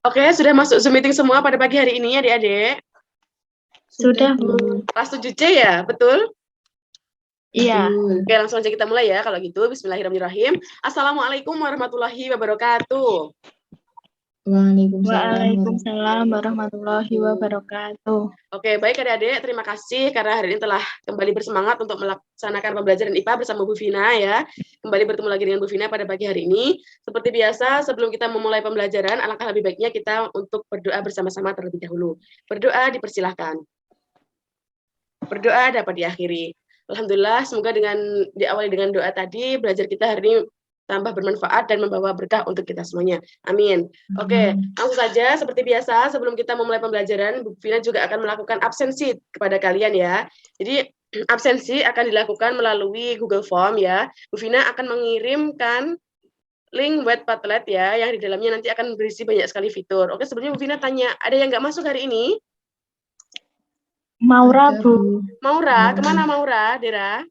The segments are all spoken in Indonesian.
Oke, sudah masuk Zoom meeting semua pada pagi hari ini adik-adik? Sudah, Bu. Kelas 7C ya, betul? Iya. Oke, langsung aja kita mulai ya. Kalau gitu, bismillahirrahmanirrahim. Assalamualaikum warahmatullahi wabarakatuh. Waalaikumsalam warahmatullahi wabarakatuh. Oke, baik adik-adik, terima kasih karena hari ini telah kembali bersemangat untuk melaksanakan pembelajaran IPA bersama Bu Vina ya. Kembali bertemu lagi dengan Bu Vina pada pagi hari ini. Seperti biasa, sebelum kita memulai pembelajaran, alangkah lebih baiknya kita untuk berdoa bersama-sama terlebih dahulu. Berdoa dipersilahkan. Berdoa dapat diakhiri. Alhamdulillah, semoga diawali dengan doa tadi, belajar kita hari ini tambah bermanfaat dan membawa berkah untuk kita semuanya. Amin. Oke, langsung saja seperti biasa sebelum kita memulai pembelajaran, Bu Vina juga akan melakukan absensi kepada kalian ya. Jadi absensi akan dilakukan melalui Google Form ya. Bu Vina akan mengirimkan link web Padlet ya, yang di dalamnya nanti akan berisi banyak sekali fitur. Oke, sebelumnya Bu Vina tanya, ada yang nggak masuk hari ini? Maura, Bu. Maura, kemana Maura, Dera?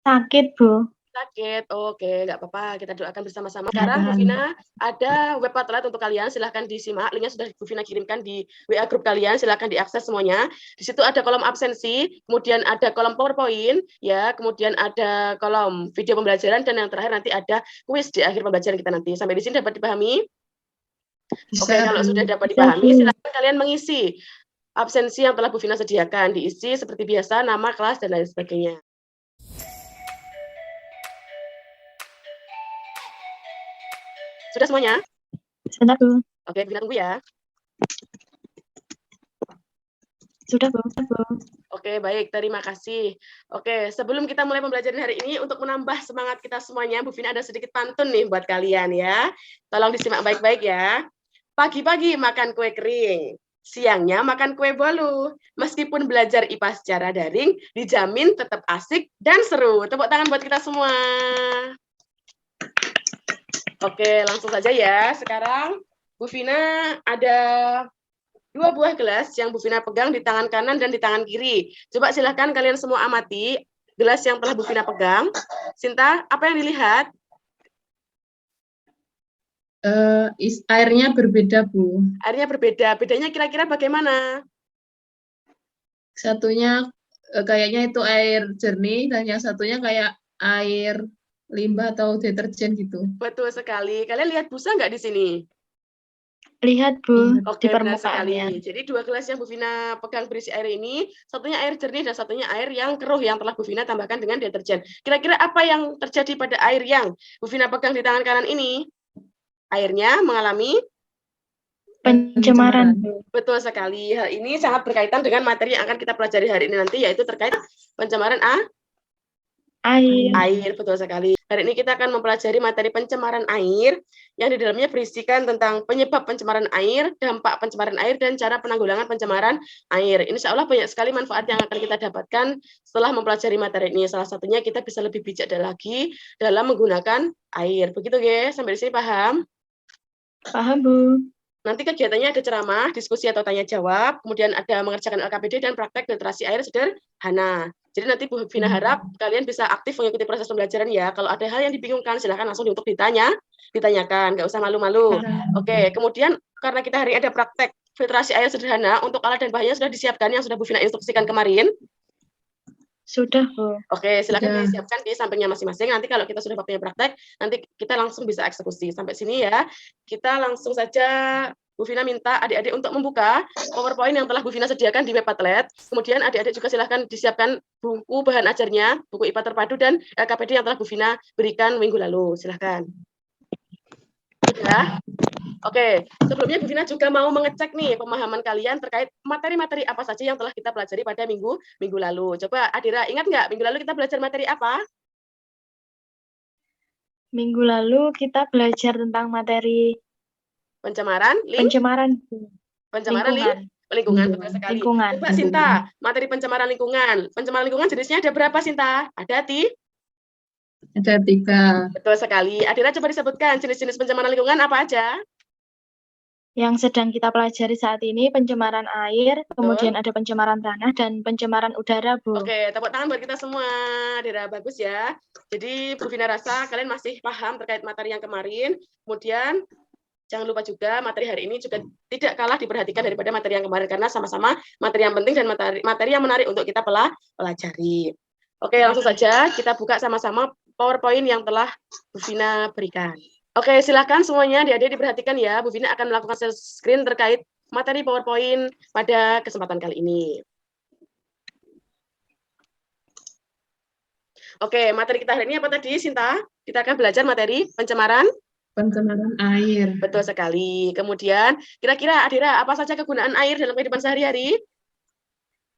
Sakit, Bu. Sakit, oke, nggak apa-apa, kita doakan bersama-sama. Sekarang Bu Vina ada web Padlet untuk kalian, silahkan disimak, linknya sudah Bu Vina kirimkan di WA grup kalian, silahkan diakses semuanya. Di situ ada kolom absensi, kemudian ada kolom PowerPoint, ya, kemudian ada kolom video pembelajaran, dan yang terakhir nanti ada kuis di akhir pembelajaran kita nanti. Sampai di sini dapat dipahami? Oke, kalau sudah dapat dipahami, silahkan kalian mengisi absensi yang telah Bu Vina sediakan, diisi seperti biasa, nama, kelas, dan lain sebagainya. Sudah semuanya? Sudah, Bu. Oke, Vina tunggu ya. Sudah, Bu. Oke, baik. Terima kasih. Oke, sebelum kita mulai pembelajaran hari ini, untuk menambah semangat kita semuanya, Bu Vina ada sedikit pantun nih buat kalian ya. Tolong disimak baik-baik ya. Pagi-pagi makan kue kering, siangnya makan kue bolu. Meskipun belajar IPA secara daring, dijamin tetap asik dan seru. Tepuk tangan buat kita semua. Oke, langsung saja ya. Sekarang Bu Vina ada 2 buah gelas yang Bu Vina pegang di tangan kanan dan di tangan kiri. Coba silahkan kalian semua amati gelas yang telah Bu Vina pegang. Sinta, apa yang dilihat? Airnya berbeda, Bu. Airnya berbeda. Bedanya kira-kira bagaimana? Satunya kayaknya itu air jernih, dan yang satunya kayak air limbah atau deterjen gitu. Betul sekali. Kalian lihat busa nggak di sini? Lihat, Bu, Oke, di benar permukaannya. sekali. Jadi 2 gelas yang Bu Vina pegang berisi air ini, satunya air jernih dan satunya air yang keruh yang telah Bu Vina tambahkan dengan deterjen. Kira-kira apa yang terjadi pada air yang Bu Vina pegang di tangan kanan ini? Airnya mengalami Pencemaran, Bu. Betul sekali. Hal ini sangat berkaitan dengan materi yang akan kita pelajari hari ini nanti, yaitu terkait pencemaran air. Betul sekali. Hari ini kita akan mempelajari materi pencemaran air yang di dalamnya berisikan tentang penyebab pencemaran air, dampak pencemaran air, dan cara penanggulangan pencemaran air. Insya Allah banyak sekali manfaat yang akan kita dapatkan setelah mempelajari materi ini. Salah satunya kita bisa lebih bijak lagi dalam menggunakan air. Begitu guys, sampai di sini paham? Paham, Bu. Nanti kegiatannya ada ceramah, diskusi atau tanya jawab, kemudian ada mengerjakan LKPD dan praktek literasi air sederhana. Jadi nanti Bu Vina harap kalian bisa aktif mengikuti proses pembelajaran ya. Kalau ada hal yang dibingungkan, silakan langsung untuk ditanyakan, nggak usah malu-malu. Oke, kemudian karena kita hari ini ada praktek filtrasi air sederhana, untuk alat dan bahannya sudah disiapkan yang sudah Bu Vina instruksikan kemarin. Sudah, Bu. Oke, silakan disiapkan di sampingnya masing-masing. Nanti kalau kita sudah waktunya praktek, nanti kita langsung bisa eksekusi. Sampai sini ya. Kita langsung saja, Bu Vina minta adik-adik untuk membuka PowerPoint yang telah Bu Vina sediakan di web Padlet. Kemudian adik-adik juga silahkan disiapkan buku bahan ajarnya, buku IPA terpadu dan LKPD yang telah Bu Vina berikan minggu lalu. Silahkan. Sudah? Oke, sebelumnya Bu Vina juga mau mengecek nih pemahaman kalian terkait materi-materi apa saja yang telah kita pelajari pada minggu lalu. Coba Adira, ingat nggak minggu lalu kita belajar materi apa? Minggu lalu kita belajar tentang materi pencemaran lingkungan, betul sekali. Coba Sinta, materi pencemaran lingkungan. Pencemaran lingkungan jenisnya ada berapa, Sinta? Ada 3. Betul sekali. Adira, coba disebutkan jenis-jenis pencemaran lingkungan apa aja? Yang sedang kita pelajari saat ini pencemaran air, kemudian ada pencemaran tanah dan pencemaran udara, Bu. Oke, tepuk tangan buat kita semua. Dira, bagus ya. Jadi Bu Vina rasa kalian masih paham terkait materi yang kemarin. Kemudian jangan lupa juga materi hari ini juga tidak kalah diperhatikan daripada materi yang kemarin, karena sama-sama materi yang penting dan materi yang menarik untuk kita pelajari. Oke, langsung saja kita buka sama-sama PowerPoint yang telah Bu Vina berikan. Oke, silakan semuanya adik-adik diperhatikan ya. Bu Vina akan melakukan share screen terkait materi PowerPoint pada kesempatan kali ini. Oke, materi kita hari ini apa tadi, Sinta? Kita akan belajar materi pencemaran air. Betul sekali. Kemudian, kira-kira Adira, apa saja kegunaan air dalam kehidupan sehari-hari?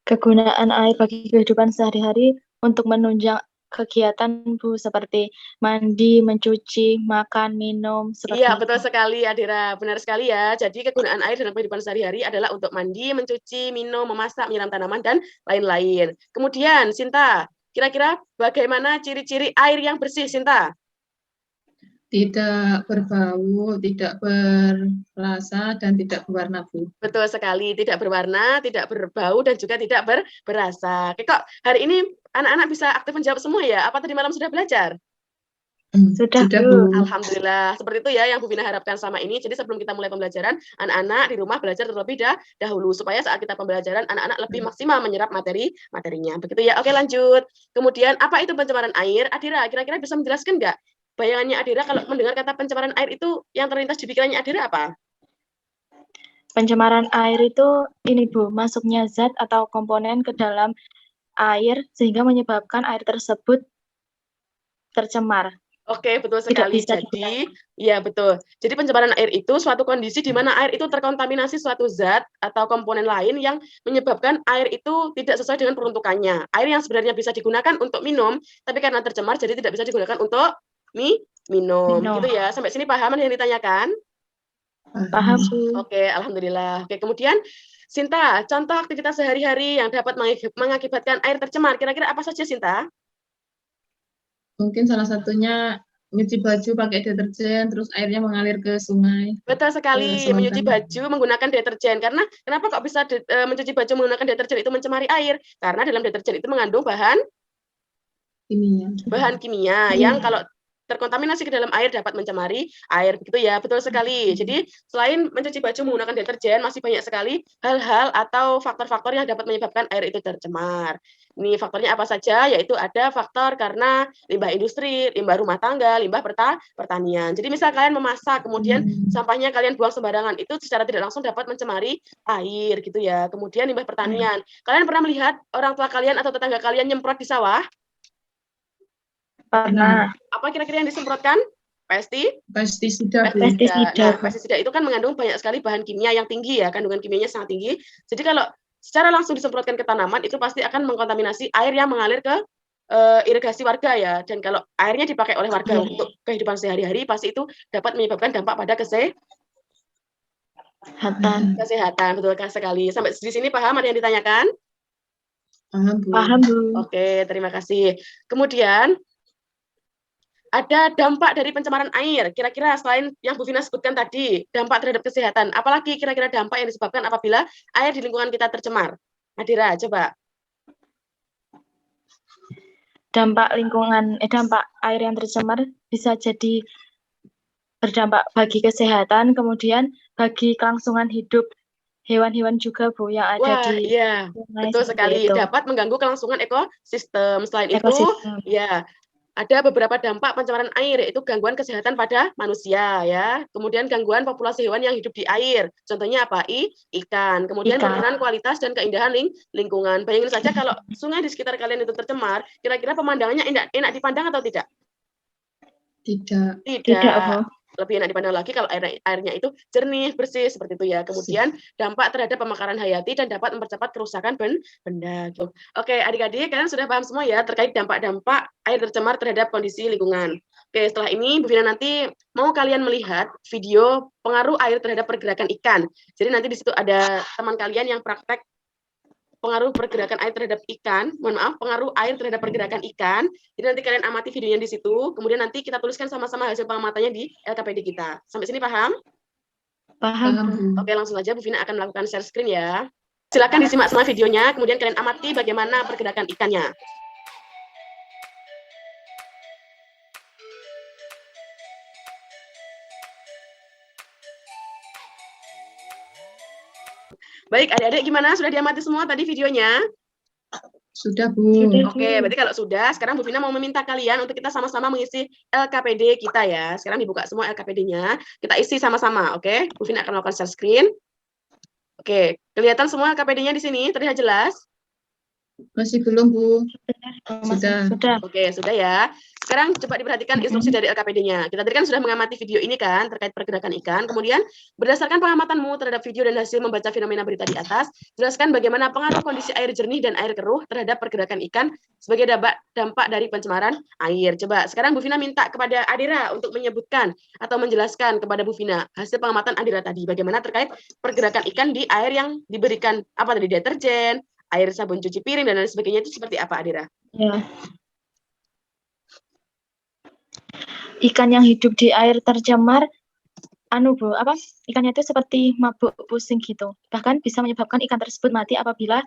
Kegunaan air bagi kehidupan sehari-hari untuk menunjang kegiatan Bu, seperti mandi, mencuci, makan, minum, seperti Iya, itu. betul sekali Adira. Benar sekali ya. Jadi kegunaan air dalam kehidupan sehari-hari adalah untuk mandi, mencuci, minum, memasak, menyiram tanaman, dan lain-lain. Kemudian, Sinta, kira-kira bagaimana ciri-ciri air yang bersih, Sinta? Tidak berbau, tidak berrasa, dan tidak berwarna, Bu. Betul sekali, tidak berwarna, tidak berbau, dan juga tidak berasa. Oke, kok hari ini anak-anak bisa aktif menjawab semua ya? Apa tadi malam sudah belajar? Sudah, Bu. Bu. Alhamdulillah, seperti itu ya yang Bu Vina harapkan sama ini. Jadi sebelum kita mulai pembelajaran, anak-anak di rumah belajar terlebih dahulu supaya saat kita pembelajaran anak-anak lebih maksimal menyerap materinya. Begitu ya. Oke, lanjut. Kemudian apa itu pencemaran air? Adira, kira-kira bisa menjelaskan nggak? Bayangannya Adira kalau mendengar kata pencemaran air itu yang terlintas di pikirannya Adira apa? Pencemaran air itu ini Bu, masuknya zat atau komponen ke dalam air sehingga menyebabkan air tersebut tercemar. Oke, betul Tidak sekali. bisa Jadi, ya betul. Jadi pencemaran air itu suatu kondisi di mana air itu terkontaminasi suatu zat atau komponen lain yang menyebabkan air itu tidak sesuai dengan peruntukannya. Air yang sebenarnya bisa digunakan untuk minum, tapi karena tercemar jadi tidak bisa digunakan untuk minum. Gitu ya. Sampai sini paham yang ditanyakan? Paham, Bu. Oke, alhamdulillah. Oke, kemudian Sinta, contoh aktivitas sehari-hari yang dapat mengakibatkan air tercemar. Kira-kira apa saja, Sinta? Mungkin salah satunya nyuci baju pakai deterjen, terus airnya mengalir ke sungai. Betul sekali, menyuci baju menggunakan deterjen. Karena kenapa kok bisa mencuci baju menggunakan deterjen itu mencemari air? Karena dalam deterjen itu mengandung bahan kimia yang kalau terkontaminasi ke dalam air dapat mencemari air, begitu ya. Betul sekali. Jadi selain mencuci baju menggunakan deterjen, masih banyak sekali hal-hal atau faktor-faktor yang dapat menyebabkan air itu tercemar. Ini faktornya apa saja? Yaitu ada faktor karena limbah industri, limbah rumah tangga, limbah pertanian. Jadi misal kalian memasak, kemudian sampahnya kalian buang sembarangan, itu secara tidak langsung dapat mencemari air, gitu ya. Kemudian limbah pertanian. Kalian pernah melihat orang tua kalian atau tetangga kalian nyemprot di sawah? Pernah. Apa kira-kira yang disemprotkan? Pestisida. Nah, pestisida itu kan mengandung banyak sekali bahan kimia yang tinggi ya, kandungan kimianya sangat tinggi. Jadi kalau secara langsung disemprotkan ke tanaman itu pasti akan mengkontaminasi air yang mengalir ke irigasi warga ya. Dan kalau airnya dipakai oleh warga untuk kehidupan sehari-hari pasti itu dapat menyebabkan dampak pada kesehatan. Betul sekali. Sampai di sini paham? Ada yang ditanyakan? Paham, Bu. Oke, terima kasih. Kemudian ada dampak dari pencemaran air. Kira-kira selain yang Bu Vina sebutkan tadi, dampak terhadap kesehatan, apalagi kira-kira dampak yang disebabkan apabila air di lingkungan kita tercemar? Adira, coba. Dampak air yang tercemar bisa jadi berdampak bagi kesehatan, kemudian bagi kelangsungan hidup hewan-hewan juga, Bu, yang ada di sungai. Betul sekali. Itu. Dapat mengganggu kelangsungan ekosistem. Selain itu, ya, ada beberapa dampak pencemaran air, yaitu gangguan kesehatan pada manusia, ya. Kemudian gangguan populasi hewan yang hidup di air. Contohnya apa? Ikan. Kemudian penurunan kualitas dan keindahan lingkungan. Bayangin saja kalau sungai di sekitar kalian itu tercemar, kira-kira pemandangannya enak dipandang atau tidak? Tidak. Bu. Lebih enak dipandang lagi kalau airnya itu jernih, bersih, seperti itu ya. Kemudian dampak terhadap pemekaran hayati dan dapat mempercepat kerusakan benda. Gitu. Oke, adik-adik, kalian sudah paham semua ya terkait dampak-dampak air tercemar terhadap kondisi lingkungan. Oke, setelah ini Bu Vina nanti mau kalian melihat video pengaruh air terhadap pergerakan ikan. Jadi nanti di situ ada teman kalian yang praktek pengaruh pergerakan air terhadap ikan, pengaruh air terhadap pergerakan ikan. Jadi nanti kalian amati videonya di situ, kemudian nanti kita tuliskan sama-sama hasil pengamatannya di LKPD kita. Sampai sini paham? Paham. Oke, langsung aja Bu Vina akan melakukan share screen ya. Silakan disimak semua videonya, kemudian kalian amati bagaimana pergerakan ikannya. Baik, adik-adik gimana? Sudah diamati semua tadi videonya? Sudah, Bu. Sudah, Oke, berarti kalau sudah, sekarang Bu Vina mau meminta kalian untuk kita sama-sama mengisi LKPD kita ya. Sekarang dibuka semua LKPD-nya, kita isi sama-sama, oke? Bu Vina akan melakukan share screen. Oke, kelihatan semua LKPD-nya di sini, terlihat jelas? Masih belum, Bu. Sudah. Oke, sudah ya. Sekarang coba diperhatikan instruksi dari LKPD-nya. Kita tadi kan sudah mengamati video ini kan, terkait pergerakan ikan. Kemudian, berdasarkan pengamatanmu terhadap video dan hasil membaca fenomena berita di atas, jelaskan bagaimana pengaruh kondisi air jernih dan air keruh terhadap pergerakan ikan sebagai dampak dari pencemaran air. Coba, sekarang Bu Vina minta kepada Adira untuk menyebutkan atau menjelaskan kepada Bu Vina hasil pengamatan Adira tadi. Bagaimana terkait pergerakan ikan di air yang diberikan, apa tadi, deterjen, air sabun cuci piring, dan lain sebagainya, itu seperti apa, Adira? Ya. Ikan yang hidup di air tercemar, Bu, ikannya itu seperti mabuk pusing gitu. Bahkan bisa menyebabkan ikan tersebut mati apabila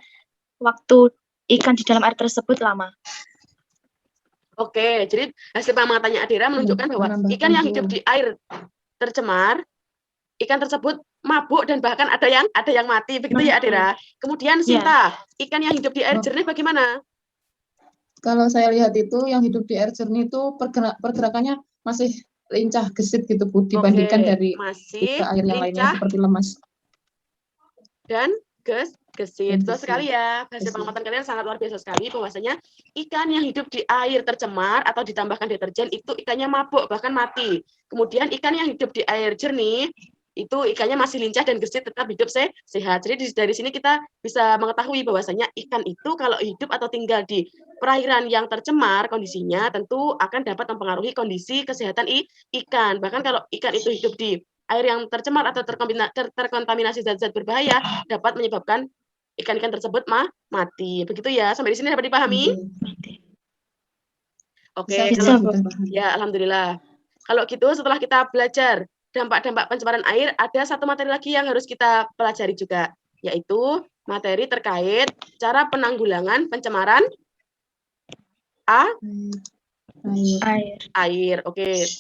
waktu ikan di dalam air tersebut lama. Oke, jadi hasil pengamatannya Adira menunjukkan bahwa ikan yang hidup di air tercemar, ikan tersebut mabuk dan bahkan ada yang mati, begitu ya Adira. Kemudian Sinta, ikan yang hidup di air jernih bagaimana? Kalau saya lihat itu yang hidup di air jernih itu pergerakannya masih lincah, gesit gitu, Bu, dibandingkan dari masih air yang lainnya seperti lemas dan gesit. Betul sekali ya. Hasil pengamatan kalian sangat luar biasa sekali, bahwasanya ikan yang hidup di air tercemar atau ditambahkan deterjen itu ikannya mabuk bahkan mati. Kemudian ikan yang hidup di air jernih itu ikannya masih lincah dan gesit, tetap hidup sehat. Jadi dari sini kita bisa mengetahui bahwasanya ikan itu kalau hidup atau tinggal di perairan yang tercemar kondisinya tentu akan dapat mempengaruhi kondisi kesehatan ikan. Bahkan kalau ikan itu hidup di air yang tercemar atau terkontaminasi zat-zat berbahaya dapat menyebabkan ikan-ikan tersebut mati. Begitu ya. Sampai di sini dapat dipahami? Oke, ya alhamdulillah. Kalau gitu setelah kita belajar dampak-dampak pencemaran air, ada satu materi lagi yang harus kita pelajari juga, yaitu materi terkait cara penanggulangan pencemaran air. Oke.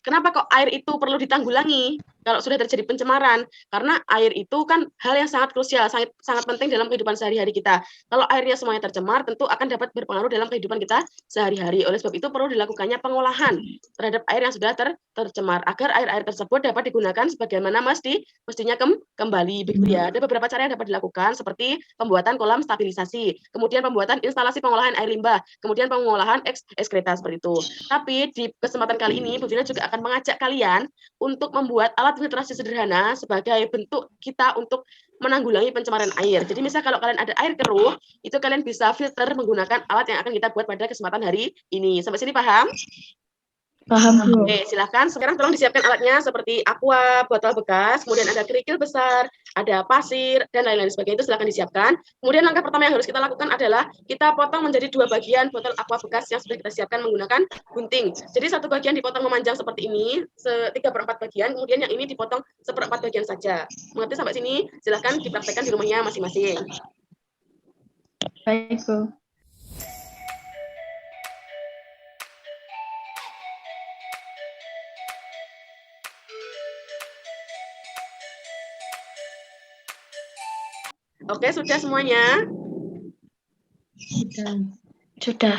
Kenapa kok air itu perlu ditanggulangi kalau sudah terjadi pencemaran? Karena air itu kan hal yang sangat krusial, sangat penting dalam kehidupan sehari-hari kita. Kalau airnya semuanya tercemar, tentu akan dapat berpengaruh dalam kehidupan kita sehari-hari. Oleh sebab itu perlu dilakukannya pengolahan terhadap air yang sudah tercemar agar air-air tersebut dapat digunakan sebagaimana mestinya kembali. Begitu ya. Ada beberapa cara yang dapat dilakukan seperti pembuatan kolam stabilisasi, kemudian pembuatan instalasi pengolahan air limbah, kemudian pengolahan ekskreta seperti itu. Tapi di kesempatan kali ini Bu Vina juga akan mengajak kalian untuk membuat alat filtrasi sederhana sebagai bentuk kita untuk menanggulangi pencemaran air. Jadi misal kalau kalian ada air keruh, itu kalian bisa filter menggunakan alat yang akan kita buat pada kesempatan hari ini. Sampai sini paham? Paham, Bu. Oke, silakan. Sekarang tolong disiapkan alatnya seperti aqua, botol bekas, kemudian ada kerikil besar, ada pasir, dan lain-lain sebagainya. Itu silakan disiapkan. Kemudian langkah pertama yang harus kita lakukan adalah kita potong menjadi 2 bagian botol aqua bekas yang sudah kita siapkan menggunakan gunting. Jadi satu bagian dipotong memanjang seperti ini, 3/4 bagian, kemudian yang ini dipotong 1/4 bagian saja. Mengerti sampai sini? Silakan dipraktekkan di rumahnya masing-masing. Baik, Bu. Oke, sudah semuanya? Sudah.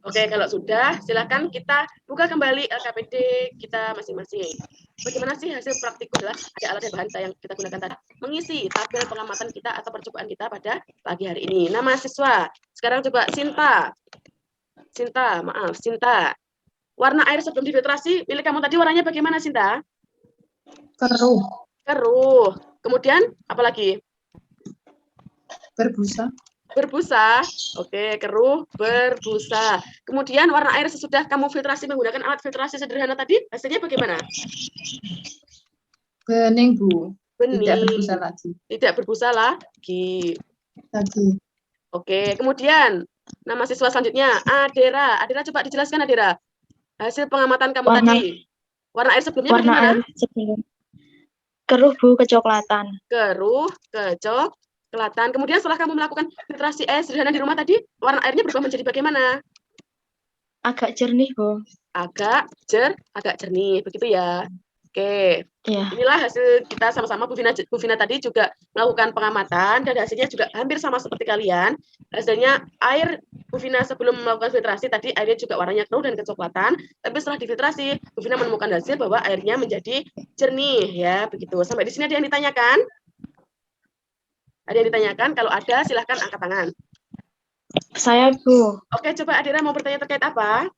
Oke, kalau sudah, silakan kita buka kembali LKPD kita masing-masing. Bagaimana sih hasil praktikum? Adalah ada alat dan bahan yang kita gunakan tadi mengisi tabel pengamatan kita atau percobaan kita pada pagi hari ini. Nama siswa. Sekarang coba Sinta. Sinta. Warna air sebelum difiltrasi milik kamu tadi warnanya bagaimana, Sinta? Keruh. Kemudian apa lagi? Berbusa. Oke, keruh, berbusa. Kemudian warna air sesudah kamu filtrasi menggunakan alat filtrasi sederhana tadi, hasilnya bagaimana? Bening, Bu. Bening. Tidak berbusa lagi. Oke, kemudian nama siswa selanjutnya, Adera. Adera, coba dijelaskan, Adera. Hasil pengamatan kamu tadi. Warna air sebelumnya bagaimana? Air sebelum keruh, Bu, kecoklatan. Keruh, kecoklatan. Kemudian setelah kamu melakukan filtrasi air sederhana di rumah tadi, warna airnya berubah menjadi bagaimana? Agak jernih, Bu. Agak jernih, begitu ya. Oke. Iya. Inilah hasil kita sama-sama. Bu Vina tadi juga melakukan pengamatan dan hasilnya juga hampir sama seperti kalian. Hasilnya air Bu Vina sebelum melakukan filtrasi tadi airnya juga warnanya keruh dan kecoklatan, tapi setelah difiltrasi Bu Vina menemukan hasil bahwa airnya menjadi jernih ya, begitu. Sampai di sini ada yang ditanyakan? Ada yang ditanyakan? Kalau ada silahkan angkat tangan. Saya, Bu, Oke, coba Adira mau bertanya terkait apa?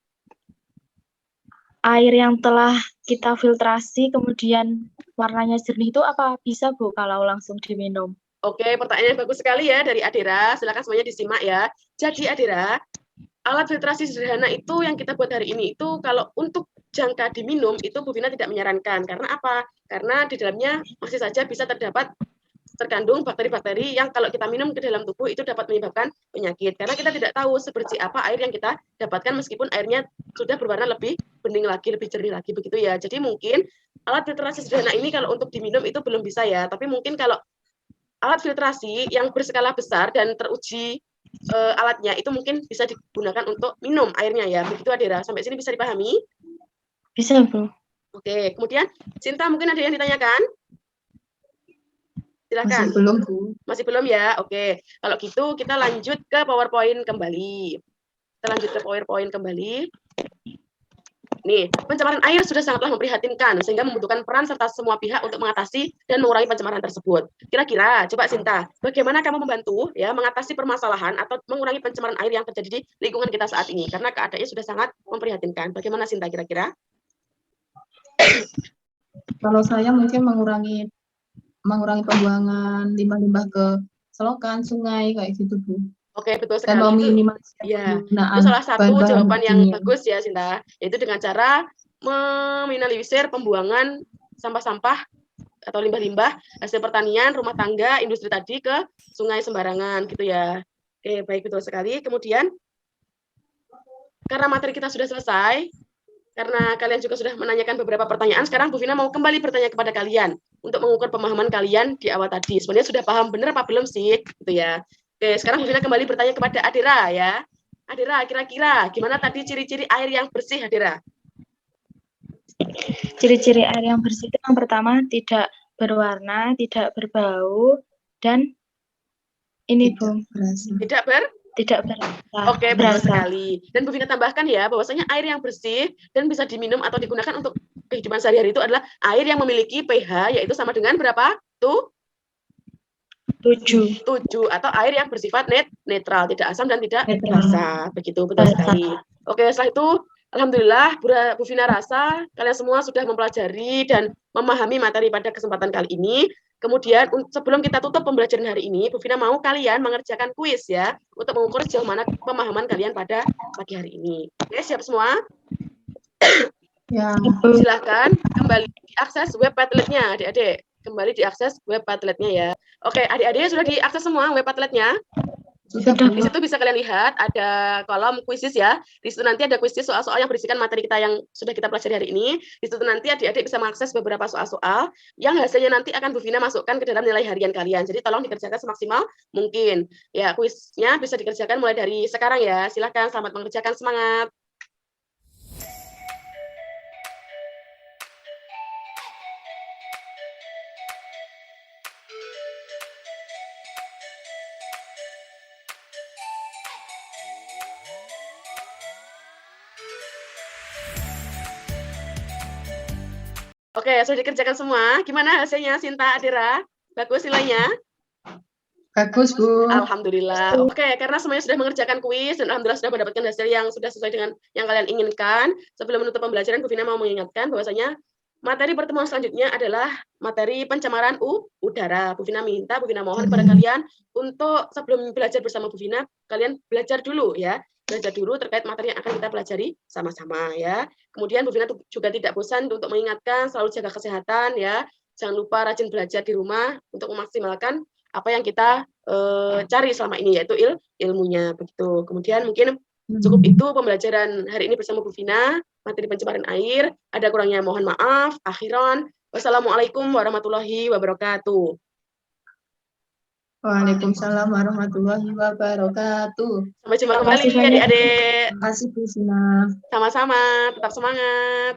air yang telah kita filtrasi kemudian warnanya jernih itu apa bisa, Bu, kalau langsung diminum? Oke, pertanyaan yang bagus sekali ya dari Adira. Silakan semuanya disimak ya. Jadi Adira, alat filtrasi sederhana itu yang kita buat hari ini itu kalau untuk jangka diminum itu Bu Vina tidak menyarankan. Karena apa? Karena di dalamnya masih saja bisa terkandung bakteri-bakteri yang kalau kita minum ke dalam tubuh itu dapat menyebabkan penyakit. Karena kita tidak tahu sebersih apa air yang kita dapatkan meskipun airnya sudah berwarna lebih bening lagi, lebih jernih lagi begitu ya. Jadi mungkin alat filtrasi sederhana ini kalau untuk diminum itu belum bisa ya. Tapi mungkin kalau alat filtrasi yang berskala besar dan teruji alatnya itu mungkin bisa digunakan untuk minum airnya ya. Begitu Adira. Sampai sini bisa dipahami? Bisa, Bu. Oke, kemudian Sinta mungkin ada yang ditanyakan? Masih Silakan. belum, Bu. Masih belum ya? Oke. Kalau gitu kita lanjut ke PowerPoint kembali. Kita lanjut ke PowerPoint kembali. Nih, pencemaran air sudah sangatlah memprihatinkan sehingga membutuhkan peran serta semua pihak untuk mengatasi dan mengurangi pencemaran tersebut. Kira-kira, coba Sinta, bagaimana kamu membantu ya mengatasi permasalahan atau mengurangi pencemaran air yang terjadi di lingkungan kita saat ini? Karena keadaannya sudah sangat memprihatinkan. Bagaimana Sinta kira-kira? Kalau saya mungkin mengurangi pembuangan limbah-limbah ke selokan, sungai kayak gitu, Bu. Oke, betul Dan sekali. meminimalisir Ya, penggunaan itu salah satu bahan-bahan jawaban yang kimia. bagus ya, Sinta. Yaitu dengan cara meminimalisir pembuangan sampah-sampah atau limbah-limbah hasil pertanian, rumah tangga, industri tadi ke sungai sembarangan gitu ya. Oke, baik, betul sekali. Kemudian, karena materi kita sudah selesai, karena kalian juga sudah menanyakan beberapa pertanyaan, sekarang Bu Vina mau kembali bertanya kepada kalian untuk mengukur pemahaman kalian di awal tadi. Sebenarnya sudah paham benar apa belum sih? Gitu ya. Oke, sekarang Bu Vina kembali bertanya kepada Adira ya. Adira, kira-kira gimana tadi ciri-ciri air yang bersih, Adira? Ciri-ciri air yang bersih itu yang pertama tidak berwarna, tidak berbau, dan ini, Bu, Tidak tidak berasa. Oke, betul sekali. Dan Bu Vina tambahkan ya, bahwasanya air yang bersih dan bisa diminum atau digunakan untuk kehidupan sehari-hari itu adalah air yang memiliki pH yaitu sama dengan berapa? Tuh? 7. 7 atau air yang bersifat netral, tidak asam dan tidak basa. Begitu, betul sekali. Oke, setelah itu alhamdulillah Bu Vina rasa kalian semua sudah mempelajari dan memahami materi pada kesempatan kali ini. Kemudian sebelum kita tutup pembelajaran hari ini, Bu Vina mau kalian mengerjakan kuis ya untuk mengukur sejauh mana pemahaman kalian pada pagi hari ini. Oke, siap semua? Ya. Silakan kembali diakses web Padletnya, adik-adik. Kembali diakses web Padletnya ya. Oke, adik-adik sudah diakses semua web Padletnya? Sudah. Di situ bisa kalian lihat ada kolom kuisis ya. Di situ nanti ada kuisis soal-soal yang berisikan materi kita yang sudah kita pelajari hari ini. Di situ nanti adik-adik bisa mengakses beberapa soal-soal yang hasilnya nanti akan Bu Vina masukkan ke dalam nilai harian kalian. Jadi tolong dikerjakan semaksimal mungkin. Ya, kuisnya bisa dikerjakan mulai dari sekarang ya. Silakan, selamat mengerjakan, semangat. Oke, sudah dikerjakan semua. Gimana hasilnya, Sinta, Adira? Bagus nilainya? Bagus, Bu. Alhamdulillah. Oke, karena semuanya sudah mengerjakan kuis dan alhamdulillah sudah mendapatkan hasil yang sudah sesuai dengan yang kalian inginkan. Sebelum menutup pembelajaran, Bu Vina mau mengingatkan bahwasanya materi pertemuan selanjutnya adalah materi pencemaran udara. Bu Vina minta, Bu Vina mohon kepada kalian untuk sebelum belajar bersama Bu Vina, kalian belajar dulu ya. Belajar dulu terkait materi yang akan kita pelajari sama-sama ya. Kemudian Bu Vina juga tidak bosan untuk mengingatkan selalu jaga kesehatan ya. Jangan lupa rajin belajar di rumah untuk memaksimalkan apa yang kita cari selama ini yaitu ilmunya begitu. Kemudian mungkin cukup itu pembelajaran hari ini bersama Bu Vina materi pencemaran air. Ada kurangnya mohon maaf. Akhiran, wassalamualaikum warahmatullahi wabarakatuh. Waalaikumsalam warahmatullahi wabarakatuh. Sampai jumpa kembali adik-adik. Terima kasih, Bu Vina. Sama-sama, tetap semangat.